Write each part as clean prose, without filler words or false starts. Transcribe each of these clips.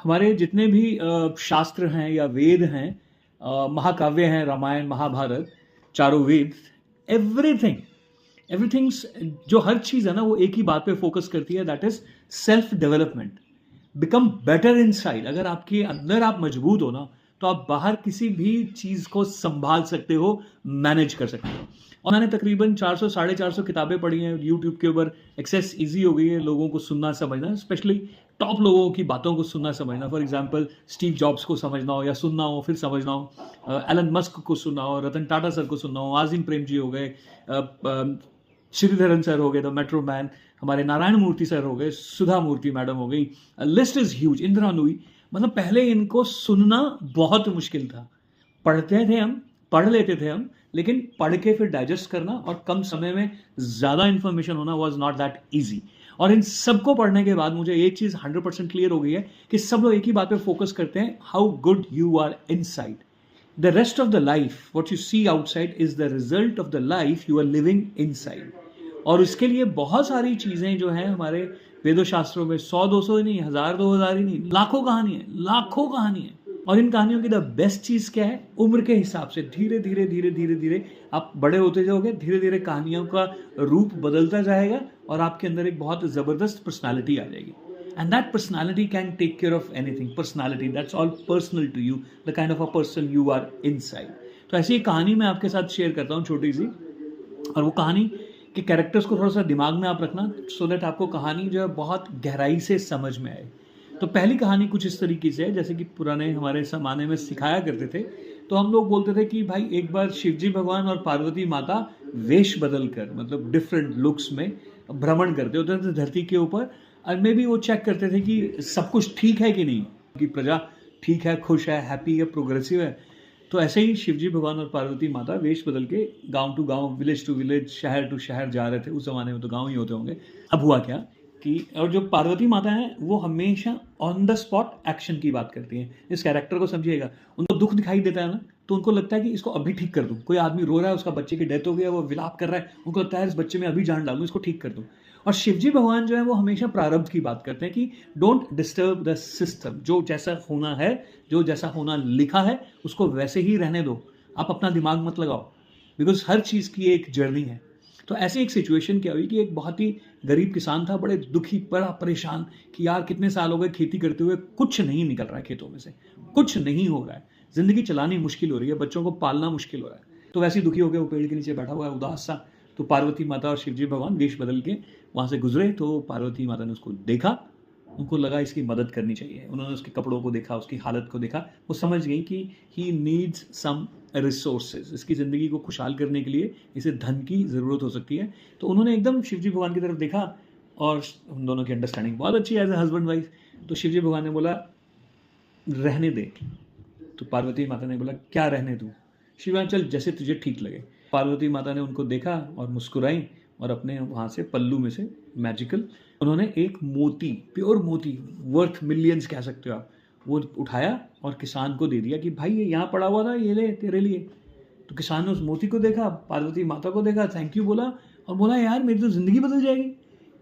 हमारे जितने भी शास्त्र हैं या वेद हैं, महाकाव्य हैं, रामायण महाभारत, चारों वेद, एवरीथिंग एवरीथिंग्स, जो हर चीज़ है ना वो एक ही बात पे फोकस करती है, that is self development. Become better inside. अगर आपके अंदर आप मजबूत हो ना, तो आप बाहर किसी भी चीज़ को संभाल सकते हो, मैनेज कर सकते हो। और मैंने तकरीबन 400 450 किताबें पढ़ी हैं यूट्यूब के ऊपर। एक्सेस इजी हो गई है लोगों को सुनना समझना, स्पेशली टॉप लोगों की बातों को सुनना समझना। फॉर एग्जांपल स्टीव जॉब्स को समझना हो या सुनना हो फिर समझना हो, एलन मस्क को सुनना हो, रतन टाटा सर को सुनना हो, आजिम प्रेम जी हो गए, श्रीधरन सर हो गए द मेट्रो मैन, हमारे नारायण मूर्ति सर हो गए, सुधा मूर्ति मैडम हो गई, list is huge, Indira Nooyi. मतलब पहले इनको सुनना बहुत मुश्किल था। पढ़ते थे हम, पढ़ लेते थे हम, लेकिन पढ़ के फिर डाइजेस्ट करना और कम समय में ज़्यादा इन्फॉर्मेशन होना वॉज नॉट दैट ईजी। और इन सबको पढ़ने के बाद मुझे एक चीज़ 100% क्लियर हो गई है कि सब लोग एक ही बात पे फोकस करते हैं, how good you are inside. The rest of the life what you see outside is the result of the life you are living inside. और उसके लिए बहुत सारी चीज़ें जो हैं हमारे वेदों शास्त्रों में 100-200 ही नहीं, 1000-2000 ही नहीं, लाखों कहानी है, लाखों कहानी है। और इन कहानियों की द बेस्ट चीज़ क्या है, उम्र के हिसाब से धीरे धीरे धीरे धीरे धीरे आप बड़े होते जाओगे, धीरे धीरे कहानियों का रूप बदलता जाएगा और आपके अंदर एक बहुत ज़बरदस्त पर्सनालिटी आ जाएगी। And that personality can take care of anything. Personality that's all personal to you, the kind of a person you are inside. तो ऐसी एक कहानी मैं आपके साथ शेयर करता हूँ छोटी सी, और वो कहानी के कैरेक्टर्स को थोड़ा सा दिमाग में आप रखना, सो दैट आपको कहानी जो है बहुत गहराई से समझ में आए। तो पहली कहानी कुछ इस तरीके से है, जैसे कि पुराने हमारे ज़माने में सिखाया करते थे। तो हम लोग बोलते थे कि भाई एक बार शिवजी भगवान और पार्वती माता वेश बदल कर, मतलब डिफरेंट लुक्स में भ्रमण करते होते थे धरती के ऊपर, और में भी वो चेक करते थे कि सब कुछ ठीक है कि नहीं, कि प्रजा ठीक है, खुश है, हैप्पी है, प्रोग्रेसिव है। तो ऐसे ही शिवजी भगवान और पार्वती माता वेश बदल के गांव टू गांव, विलेज टू विलेज, शहर टू शहर जा रहे थे। उस जमाने में तो गांव ही होते होंगे। अब हुआ क्या कि, और जो पार्वती माता हैं वो हमेशा ऑन द स्पॉट एक्शन की बात करती हैं। इस कैरेक्टर को समझिएगा, उनको दुख दिखाई देता है ना, तो उनको लगता है कि इसको अभी ठीक कर दूं। कोई आदमी रो रहा है, उसका बच्चे की डेथ हो गई है, वो विलाप कर रहा है, उनको लगता है इस बच्चे में अभी जान डालूं, इसको ठीक कर दूं। और शिवजी भगवान जो है वो हमेशा प्रारब्ध की बात करते हैं कि डोंट डिस्टर्ब द सिस्टम। जो जैसा होना है, जो जैसा होना लिखा है, उसको वैसे ही रहने दो, आप अपना दिमाग मत लगाओ, बिकॉज हर चीज़ की एक जर्नी है। तो ऐसी एक सिचुएशन क्या हुई कि एक बहुत ही गरीब किसान था, बड़े दुखी, बड़ा परेशान कि यार कितने साल हो गए खेती करते हुए, कुछ नहीं निकल रहा है खेतों में से, कुछ नहीं हो रहा है, जिंदगी चलानी मुश्किल हो रही है, बच्चों को पालना मुश्किल हो रहा है। तो वैसे ही दुखी हो गया, वो पेड़ के नीचे बैठा हुआ है उदास सा। तो पार्वती माता और शिवजी भगवान वेश बदल के वहाँ से गुजरे। तो पार्वती माता ने उसको देखा, उनको लगा इसकी मदद करनी चाहिए। उन्होंने उसके कपड़ों को देखा, उसकी हालत को देखा, वो समझ गई कि ही नीड्स सम रिसोर्सेज। इसकी ज़िंदगी को खुशहाल करने के लिए इसे धन की ज़रूरत हो सकती है। तो उन्होंने एकदम शिवजी भगवान की तरफ देखा, और उन दोनों की अंडरस्टैंडिंग बहुत अच्छी है एज ए हस्बैंड वाइफ। तो शिवजी भगवान ने बोला रहने दे। तो पार्वती माता ने बोला क्या रहने दूँ? शिव भगवान चल जैसे तुझे ठीक लगे। पार्वती माता ने उनको देखा और मुस्कुराई, और अपने वहाँ से पल्लू में से मैजिकल उन्होंने एक मोती, प्योर मोती, वर्थ मिलियंस कह सकते हो आप, वो उठाया और किसान को दे दिया कि भाई ये यहाँ पड़ा हुआ था, ये ले तेरे लिए। तो किसान ने उस मोती को देखा, पार्वती माता को देखा, थैंक यू बोला, और बोला यार मेरी तो ज़िंदगी बदल जाएगी।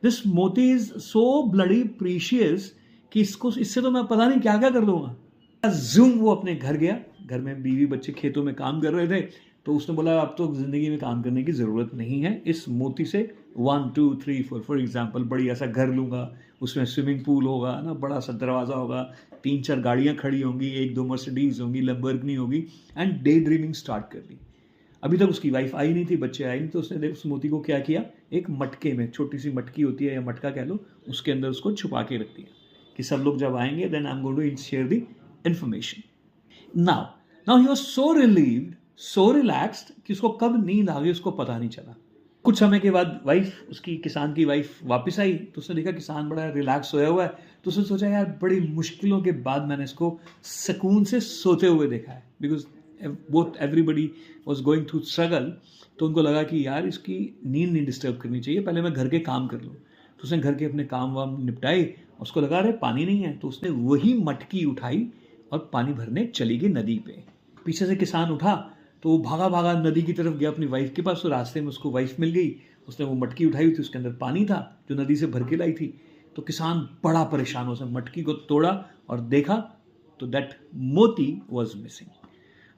दिस मोती इज़ सो ब्लडी प्रीशियस कि इससे तो मैं पता नहीं क्या क्या कर दूंगा। जूम वो अपने घर गया। घर में बीवी बच्चे खेतों में काम कर रहे थे। तो उसने बोला अब तो ज़िंदगी में काम करने की ज़रूरत नहीं है, इस मोती से 1 2 3 4 फॉर एग्जाम्पल बड़ी ऐसा घर लूँगा, उसमें स्विमिंग पूल होगा ना, बड़ा सा दरवाज़ा होगा, 3-4 गाड़ियाँ खड़ी होंगी, 1-2 मर्सिडीज़ होंगी, लैम्बोर्गिनी होगी, एंड डे ड्रीमिंग स्टार्ट कर दी। अभी तक उसकी वाइफ आई नहीं थी, बच्चे आए नहीं, तो उसने उस मोती को क्या किया, एक मटके में, छोटी सी मटकी होती है या मटका कह लो, उसके अंदर उसको छुपा के रख दिया कि सब लोग जब आएंगे then I am going to share the information. Now he was so relieved, so relaxed कि उसको कब नींद आ गई उसको पता नहीं चला। कुछ समय के बाद वाइफ, उसकी किसान की वाइफ वापस आई, तो उसने देखा किसान बड़ा रिलैक्स सोया हुआ है। तो उसने सोचा यार बड़ी मुश्किलों के बाद मैंने इसको सुकून से सोते हुए देखा है, because both everybody was going through struggle. तो उनको लगा कि यार इसकी नींद नहीं डिस्टर्ब करनी चाहिए, पहले मैं घर के काम कर लूँ। तो उसने घर के अपने काम वाम निपटाए, उसको लगा अरे पानी नहीं है, तो उसने वही मटकी उठाई और पानी भरने चली गई नदी पे। पीछे से किसान उठा तो वो भागा भागा नदी की तरफ गया अपनी वाइफ के पास। तो रास्ते में उसको वाइफ मिल गई, उसने वो मटकी उठाई हुई थी, उसके अंदर पानी था जो नदी से भर के लाई थी। तो किसान बड़ा परेशान हो, उसने मटकी को तोड़ा और देखा तो दैट मोती वॉज मिसिंग।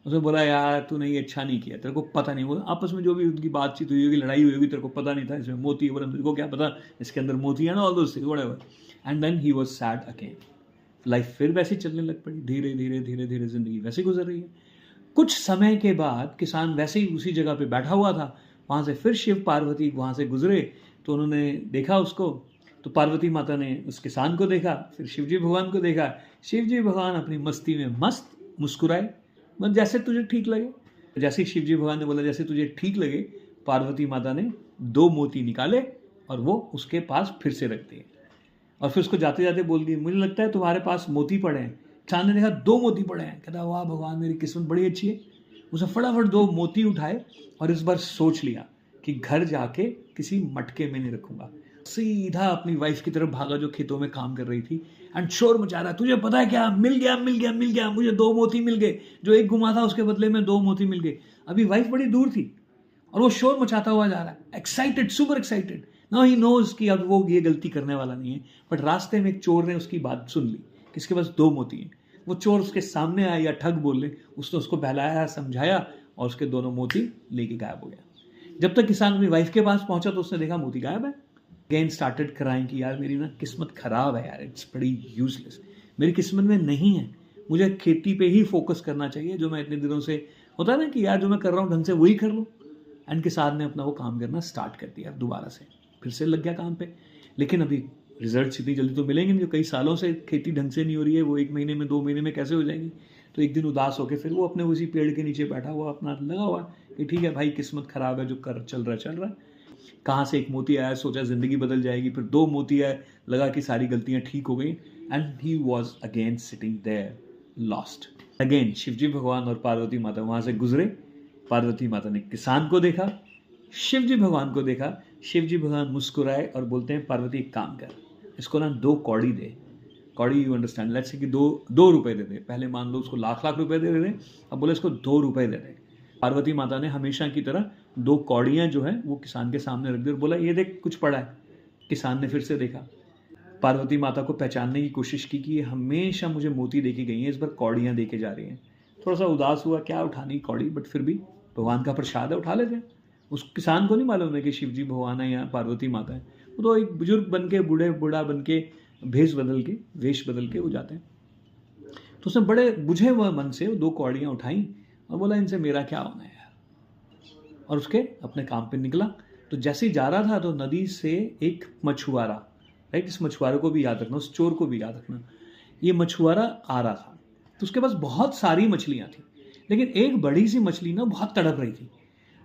उसने बोला यार तूने ये अच्छा नहीं किया, तेरे को पता नहीं, वो आपस में जो भी उनकी बातचीत हुई होगी, लड़ाई हुई होगी, तेरे को पता नहीं था इसमें मोती है, बोला मेरे को क्या पता इसके अंदर मोती है ना, all those things whatever. And then he was sad again. Life फिर वैसे चलने लग पड़ी, धीरे धीरे धीरे धीरे जिंदगी वैसे गुजर रही है। कुछ समय के बाद किसान वैसे ही उसी जगह पे बैठा हुआ था, वहां से फिर शिव पार्वती वहां से गुजरे, तो उन्होंने देखा उसको, तो पार्वती माता ने उस किसान को देखा, फिर शिवजी भगवान को देखा। शिवजी भगवान अपनी मस्ती में मस्त मुस्कुराए, मतलब जैसे तुझे ठीक लगे। जैसे ही शिवजी भगवान ने बोला जैसे तुझे ठीक लगे, पार्वती माता ने 2 मोती निकाले और वो उसके पास फिर से रख दिए, और फिर उसको जाते जाते बोल दी मुझे लगता है तुम्हारे पास मोती पड़े हैं। किसान ने देखा 2 मोती पड़े हैं, कहता वाह भगवान मेरी किस्मत बड़ी अच्छी है। उसने फटाफट 2 मोती उठाए और इस बार सोच लिया कि घर जाके किसी मटके में नहीं रखूंगा। सीधा अपनी वाइफ की तरफ भागा जो खेतों में काम कर रही थी, एंड शोर मचा रहा, तुझे पता है क्या, मिल गया मिल गया मिल गया, मुझे 2 मोती मिल गए, जो एक गुमा था उसके बदले में 2 मोती मिल गए। अभी वाइफ बड़ी दूर थी और वो शोर मचाता हुआ जा रहा है, excited, super excited. Now he knows कि अब वो ये गलती करने वाला नहीं है, बट रास्ते में एक चोर ने उसकी बात सुन ली कि इसके पास 2 मोती हैं। वो चोर उसके सामने आया, या ठग बोल ले, उसने उसको बहलाया समझाया और उसके दोनों मोती लेके गायब हो गया। जब तक किसान अपनी वाइफ के पास पहुंचा तो उसने देखा मोती गायब है। अगेन स्टार्टेड क्राइंग कि यार मेरी ना किस्मत खराब है यार, इट्स बड़ी यूजलेस, मेरी किस्मत में नहीं है, मुझे खेती पे ही फोकस करना चाहिए, जो मैं इतने दिनों से होता है ना कि यार जो मैं कर रहा हूँ ढंग से वही कर लूँ। एंड किसान ने अपना वो काम करना स्टार्ट कर दिया, दोबारा से फिर से लग गया काम पे। लेकिन अभी रिजल्ट इतनी जल्दी तो मिलेंगे नहीं, जो कई सालों से खेती ढंग से नहीं हो रही है, वो 1 महीने में 2 महीने में कैसे हो जाएंगी। तो एक दिन उदास होकर फिर वो अपने उसी पेड़ के नीचे बैठा हुआ अपना लगा हुआ कि ठीक है भाई किस्मत खराब है, जो कर चल रहा है। कहाँ से एक मोती आया, सोचा जिंदगी बदल जाएगी, फिर 2 मोती आए, लगा कि सारी गलतियां ठीक हो गई। And he was again sitting there lost. Again Shivji भगवान और पार्वती माता वहां से गुजरे। पार्वती माता ने किसान को देखा, शिवजी भगवान को देखा। शिवजी भगवान मुस्कुराए और बोलते हैं पार्वती एक काम कर, इसको ना 2 कौड़ी दे। कौड़ी यू अंडरस्टैंड, लेट्स से कि 2 रुपए दे दे। पहले मान लो उसको लाख लाख रुपए दे दे, अब बोले इसको 2 रुपए दे दे। पार्वती माता ने हमेशा की तरह 2 कौड़ियां जो है वो किसान के सामने रख दी और बोला ये देख कुछ पड़ा है। किसान ने फिर से देखा, पार्वती माता को पहचानने की कोशिश की कि ये हमेशा मुझे मोती देके गई हैं, इस बार कौड़ियां देके जा रही हैं। थोड़ा सा उदास हुआ, क्या उठानी कौड़ी, बट फिर भी भगवान का प्रसाद है, उठा लेते हैं। उस किसान को नहीं मालूम है कि शिवजी भगवान है या पार्वती माता है, वो तो एक बुजुर्ग बन के, बूढ़ा बन के, वेश बदल के वो जाते हैं। तो उसने बड़े बुझे हुए मन से 2 कौड़ियां उठाई और बोला इनसे मेरा क्या होना है यार, और उसके अपने काम पे निकला। तो जैसे ही जा रहा था तो नदी से एक मछुआरा, राइट, इस मछुआरे को भी याद रखना, उस चोर को भी याद रखना, ये मछुआरा आ रहा था। तो उसके पास बहुत सारी मछलियां थी, लेकिन एक बड़ी सी मछली ना बहुत तड़प रही थी।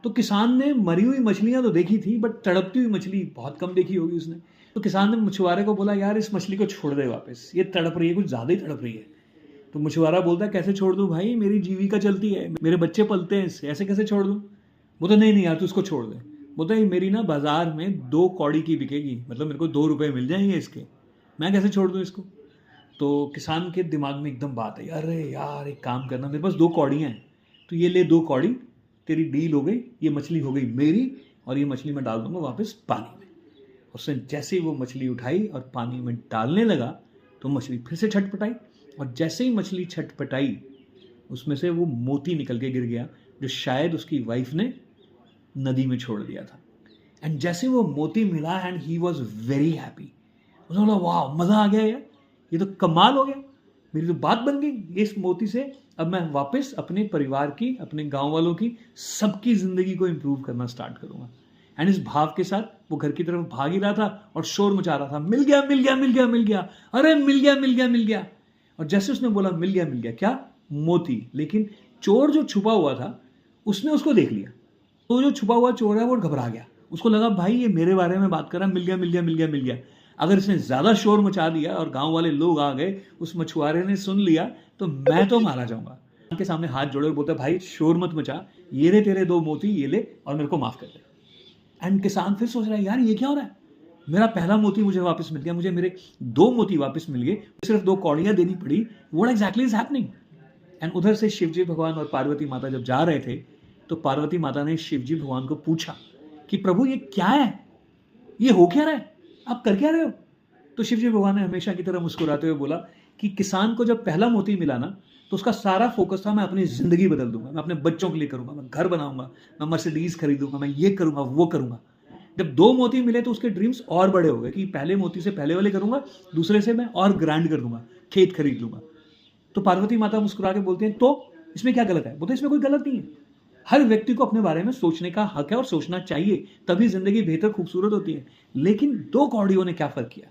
तो किसान ने मरी हुई मछलियां तो देखी थी, बट तड़पती हुई मछली बहुत कम देखी होगी उसने। तो किसान ने मछुआरे को बोला यार इस मछली को छोड़ दे वापस, ये तड़प रही है, कुछ ज्यादा ही तड़प रही है। तो मछुआरा बोलता है कैसे छोड़ दूं भाई, मेरी जीविका चलती है, मेरे बच्चे पलते हैं इससे, ऐसे कैसे छोड़ दूं। बोलता नहीं यार तू इसको छोड़ दे। बोलता है मेरी ना बाजार में 2 कौड़ी की बिकेगी, मतलब मेरे को 2 रुपए मिल जाएंगे इसके, मैं कैसे छोड़ दूं इसको। तो किसान के दिमाग में एकदम बात है, अरे यार एक काम करना, मेरे पास 2 कौड़ियां हैं, तो ये ले 2 कौड़ी, तेरी डील हो गई, ये मछली हो गई मेरी, और ये मछली मैं डाल दूंगा वापस पानी में। उसने जैसे ही वो मछली उठाई और पानी में डालने लगा तो मछली फिर से छटपटाई, और जैसे ही मछली छटपटाई उसमें से वो मोती निकल के गिर गया, जो शायद उसकी वाइफ ने नदी में छोड़ दिया था। एंड जैसे वो मोती मिला and he was very happy. उसने बोला वाह मजा आ गया यार, ये तो कमाल हो गया, मेरी तो बात बन गई इस मोती से। अब मैं वापस अपने परिवार की, अपने गांव वालों की, सबकी जिंदगी को इंप्रूव करना स्टार्ट करूंगा। एंड इस भाव के साथ वो घर की तरफ भाग ही रहा था और शोर मचा रहा था, मिल गया मिल गया मिल गया मिल गया, अरे मिल गया मिल गया मिल गया। और जैसे उसने बोला मिल गया क्या, मोती। लेकिन चोर जो छुपा हुआ था उसने उसको देख लिया, तो जो छुपा हुआ चोर है वो घबरा गया, उसको लगा भाई ये मेरे बारे में बात कर रहा, मिल गया मिल गया मिल गया मिल गया। अगर इसने ज्यादा शोर मचा दिया और गांव वाले लोग आ गए, उस मछुआरे ने सुन लिया, तो मैं तो मारा जाऊंगा। उनके सामने हाथ जोड़े और बोलता भाई शोर मत मचा, ये ले तेरे 2 मोती, ये ले और मेरे को माफ कर दे। एंड किसान फिर सोच रहा है यार ये क्या हो रहा है, मेरा पहला मोती मुझे वापस मिल गया, मुझे मेरे 2 मोती वापस मिल गए, सिर्फ 2 कौड़ियां देनी पड़ी, what exactly is happening. And उधर से शिवजी भगवान और पार्वती माता जब जा रहे थे तो पार्वती माता ने शिवजी भगवान को पूछा कि प्रभु ये क्या है, ये हो क्या रहा है, आप कर क्या रहे हो। तो शिव जी भगवान ने हमेशा की तरह मुस्कुराते हुए बोला कि किसान को जब पहला मोती मिला ना, तो उसका सारा फोकस था मैं अपनी ज़िंदगी बदल दूंगा, मैं अपने बच्चों के लिए करूंगा, मैं घर बनाऊंगा, मैं मर्सिडीज खरीदूंगा, मैं ये करूंगा वो करूंगा। जब 2 मोती मिले तो उसके ड्रीम्स और बड़े हो गए कि पहले मोती से पहले वाले करूंगा, दूसरे से मैं और ग्रैंड कर दूंगा, खेत खरीद लूंगा। तो पार्वती माता मुस्कुरा के बोलते हैं तो इसमें क्या गलत है? बोलते इसमें कोई गलत नहीं है। हर व्यक्ति को अपने बारे में सोचने का हक है और सोचना चाहिए, तभी जिंदगी बेहतर खूबसूरत होती है। लेकिन 2 कौड़ियों ने क्या फर्क किया?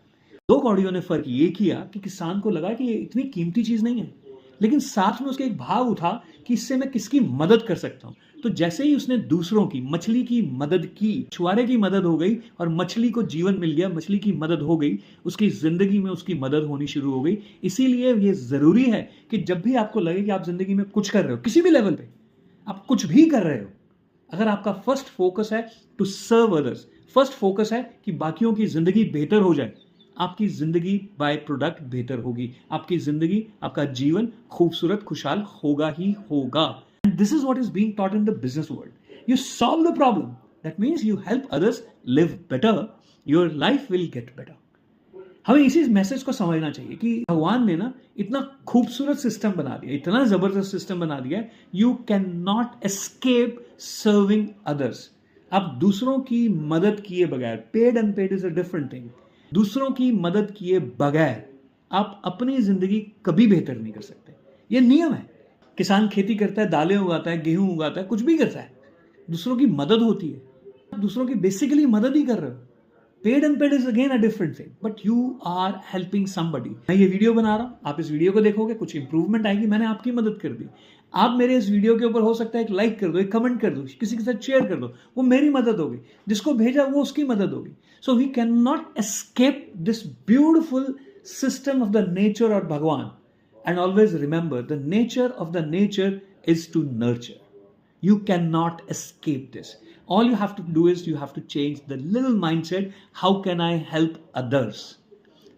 2 कौड़ियों ने फर्क ये किया कि किसान को लगा कि ये इतनी कीमती चीज नहीं है, लेकिन साथ में उसके एक भाव उठा कि इससे मैं किसकी मदद कर सकता हूं। तो जैसे ही उसने दूसरों की, मछली की मदद की, छुआरे की मदद हो गई और मछली को जीवन मिल गया, मछली की मदद हो गई, उसकी जिंदगी में उसकी मदद होनी शुरू हो गई। इसीलिए ये जरूरी है कि जब भी आपको लगे कि आप जिंदगी में कुछ कर रहे हो, किसी भी लेवल पे आप कुछ भी कर रहे हो, अगर आपका फर्स्ट फोकस है to serve others, first focus है कि बाकियों की जिंदगी बेहतर हो जाए, आपकी जिंदगी बाय प्रोडक्ट बेहतर होगी, आपकी जिंदगी, आपका जीवन खूबसूरत खुशहाल होगा ही होगा। And this is what is being taught in the business world. You solve the problem, that means you help others live better, your life will get better. हमें इसी मैसेज को समझना चाहिए कि भगवान ने ना इतना खूबसूरत सिस्टम बना दिया, इतना जबरदस्त सिस्टम बना दिया, you can not escape serving others. आप दूसरों की मदद किए बगैर, paid unpaid is a different thing, दूसरों की मदद किए बगैर आप अपनी जिंदगी कभी बेहतर नहीं कर सकते। ये नियम है। किसान खेती करता है, दालें उगाता है, गेहूं उगाता है, कुछ भी करता है, दूसरों की मदद होती है, दूसरों की बेसिकली मदद ही कर रहे हो। Paid and paid is again a different thing, but you are helping somebody. मैं ये वीडियो बना रहा हूं, आप इस वीडियो को देखोगे, कुछ इंप्रूवमेंट आएगी, मैंने आपकी मदद कर दी। आप मेरे इस वीडियो के ऊपर हो सकता है एक लाइक कर दो, एक कमेंट कर दो, किसी के साथ शेयर कर दो, वो मेरी मदद होगी, जिसको भेजा वो उसकी मदद होगी। So we can not escape this beautiful system of the nature और भगवान। And always remember, the nature of the nature is to nurture. You cannot escape this. All you have to do is you have to change the little mindset, how can I help others?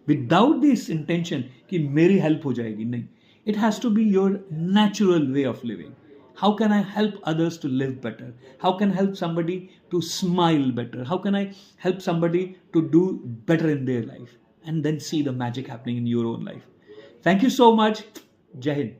Without this intention कि मेरी help हो जाएगी, नहीं. It has to be your natural way of living. How can I help others to live better? How can I help somebody to smile better? How can I help somebody to do better in their life? And then see the magic happening in your own life. Thank you so much. Jai Hind.